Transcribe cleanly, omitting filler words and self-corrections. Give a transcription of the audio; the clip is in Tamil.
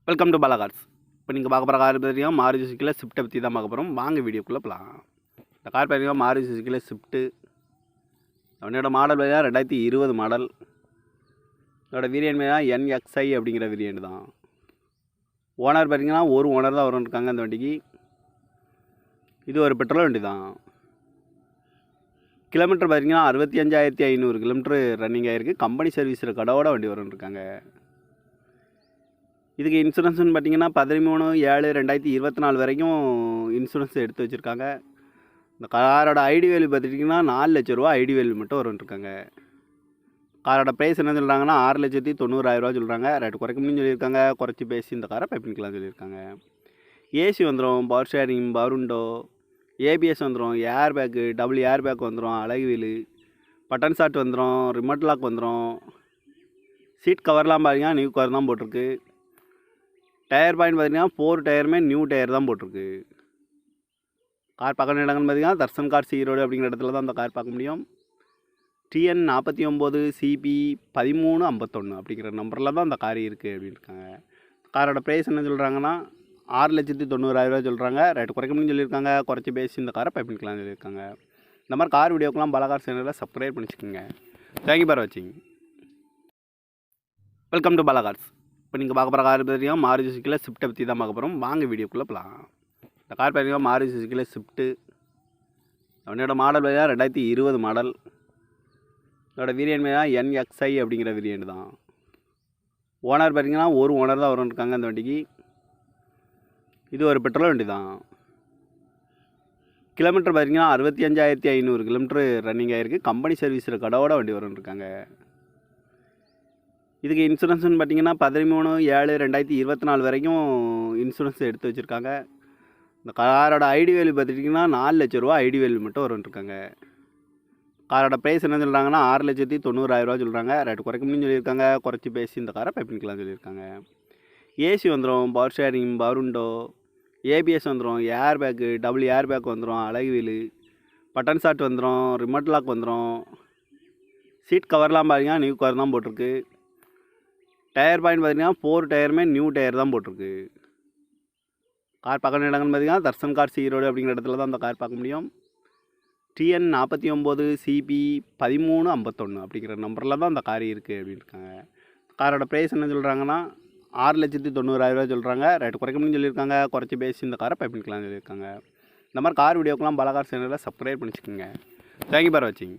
Welcome to Bala cars. இப்போ நீங்கள் பார்க்க போகிற கார் பார்த்தீங்கன்னா மாருதி சுசுக்கியில் ஸ்விஃப்ட்டை பற்றி தான் பார்க்க போகிறோம். வாங்க வீடியோக்குள்ளே போகலாம். இந்த கார் பார்த்தீங்கன்னா மாருதி சுசுக்கியில் ஸ்விஃப்ட்டு. அவனோட மாடல் பார்த்தீங்கன்னா 2020 மாடல். இதோட வேரியன்ட் பார்த்தீங்கன்னா NXi அப்படிங்கிற வேரியன்ட் தான். ஓனர் பார்த்தீங்கன்னா ஒரு ஓனர் தான் இருக்காங்க அந்த வண்டிக்கு. இது ஒரு பெட்ரோல் வண்டி தான். கிலோமீட்டர் பார்த்தீங்கன்னா 65,500 கிலோமீட்டர் ரன்னிங் ஆகிருக்கு. கம்பெனி சர்வீஸில் கடவோட வண்டி இருக்காங்க. இதுக்கு இன்சூரன்ஸ்னு பார்த்தீங்கன்னா 13/7/2024 வரைக்கும் இன்சூரன்ஸ் எடுத்து வச்சுருக்காங்க. இந்த காரோட ஐடி வேல்யூ பார்த்துட்டிங்கன்னா 4 லட்ச ரூபா ஐடி வேல்யூ மட்டும் இருக்காங்க. காரோட ப்ரைஸ் என்ன சொல்கிறாங்கன்னா 6,90,000 சொல்கிறாங்க. ரேட்டு குறைக்கணும்னு சொல்லியிருக்காங்க. குறைச்சி பேசி இந்த காரை பைப்பிங்கலாம் சொல்லியிருக்காங்க. ஏசி வந்துடும், power steering, power window, ABS வந்துடும், air bag, double air bag வந்துடும், அழகு வீலு, பட்டன் ஷாட் வந்துடும், ரிமோட் லாக் வந்துடும். சீட் கவர்லாம் பார்த்தீங்கன்னா நியூ கவர் தான் போட்டிருக்கு. டயர் பாயிண்ட் பார்த்தீங்கன்னா 4 டயருமே நியூ டயர் தான் போட்டிருக்கு. கார் பார்க்க இடங்கள்னு பார்த்தீங்கன்னா தர்சன் கார்ஸ் ஈரோடு அப்படிங்கிற இடத்துல தான் அந்த கார் பார்க்க முடியும். TN 49 CP 1351 அப்படிங்கிற நம்பரில் தான் அந்த கார் இருக்குது அப்படின்னு இருக்காங்க. காரோட ப்ரைஸ் என்ன சொல்கிறாங்கன்னா 6,90,000 சொல்கிறாங்க. ரேட்டு குறைக்கணும்னு சொல்லியிருக்காங்க. குறைச்சி பேசி இந்த காரை பைப்பிங்கலாம் சொல்லியிருக்காங்க. இந்த மாதிரி கார் வீடியோக்கெலாம் பாலா கார் சேனலில் சப்ஸ்கிரைப் பண்ணிச்சுக்கோங்க. தேங்க்யூ ஃபார் வாட்சிங். Welcome to Bala cars. இப்போ நீங்கள் பார்க்க போகிற கார் பார்த்தீங்கன்னா மாருதி சுசுக்கியில் ஸ்விஃப்ட்டை பற்றி தான் பார்க்க போகிறோம். வாங்க வீடியோக்குள்ளே போகலாம். இந்த கார் பார்த்தீங்கன்னா மாருதி சுசுக்கியில் ஸ்விஃப்ட்டு. அவனோட மாடல் பார்த்தீங்கன்னா 2020 மாடல். இதோட வேரியன்ட் பார்த்தீங்கன்னா NXi அப்படிங்கிற வேரியன்ட் தான். ஓனர் பார்த்தீங்கன்னா ஒரு ஓனர் தான் இருக்காங்க அந்த வண்டிக்கு. இது ஒரு பெட்ரோல் வண்டி தான். கிலோமீட்டர் பார்த்தீங்கன்னா 65,500 கிலோமீட்டர் ரன்னிங் ஆகிருக்கு. கம்பெனி சர்வீஸில் கடவோட வண்டி இருக்காங்க. இதுக்கு இன்சூரன்ஸ்னு பார்த்தீங்கன்னா 13/7/2024 வரைக்கும் இன்சூரன்ஸ் எடுத்து வச்சுருக்காங்க. இந்த காரோட ஐடி வேல்யூ பார்த்துட்டிங்கன்னா 4 லட்ச ரூபா ஐடி வேல்யூ மட்டும் இருக்காங்க. காரோட ப்ரைஸ் என்ன சொல்கிறாங்கன்னா 6,90,000 சொல்கிறாங்க. ரேட்டு குறைக்கணும்னு சொல்லியிருக்காங்க. குறைச்சி பேசி இந்த காரை பைப்பிங்கலாம் சொல்லியிருக்காங்க. ஏசி வந்துடும், power steering, power window, ABS வந்துடும், air bag, double air bag வந்துடும், அழகு வீலு, பட்டன் ஷாட் வந்துடும், ரிமோட் லாக் வந்துடும். சீட் கவர்லாம் பார்த்தீங்கன்னா நியூ கவர் தான் போட்டிருக்கு. டயர் பாயிண்ட் பார்த்தீங்கன்னா 4 டயருமே நியூ டயர் தான் போட்டிருக்கு. கார் பார்க்க இடங்கள்னு பார்த்தீங்கன்னா தர்சன் கார்ஸ் ஈரோடு அப்படிங்கிற இடத்துல தான் அந்த கார் பார்க்க முடியும். TN 49 CP 1351 அப்படிங்கிற நம்பரில் தான் அந்த கார் இருக்குது அப்படின்னு இருக்காங்க. காரோட ப்ரைஸ் என்ன சொல்கிறாங்கன்னா 6,90,000 சொல்கிறாங்க. ரேட்டு குறைக்கணும்னு சொல்லியிருக்காங்க. குறைச்சி பேசி இந்த காரை பைப்பிங்கலாம் சொல்லியிருக்காங்க. இந்த மாதிரி கார் வீடியோக்கெலாம் பாலா கார் சேனலில் சப்ஸ்கிரைப் பண்ணிச்சுக்கோங்க. தேங்க்யூ ஃபார் வாட்சிங்.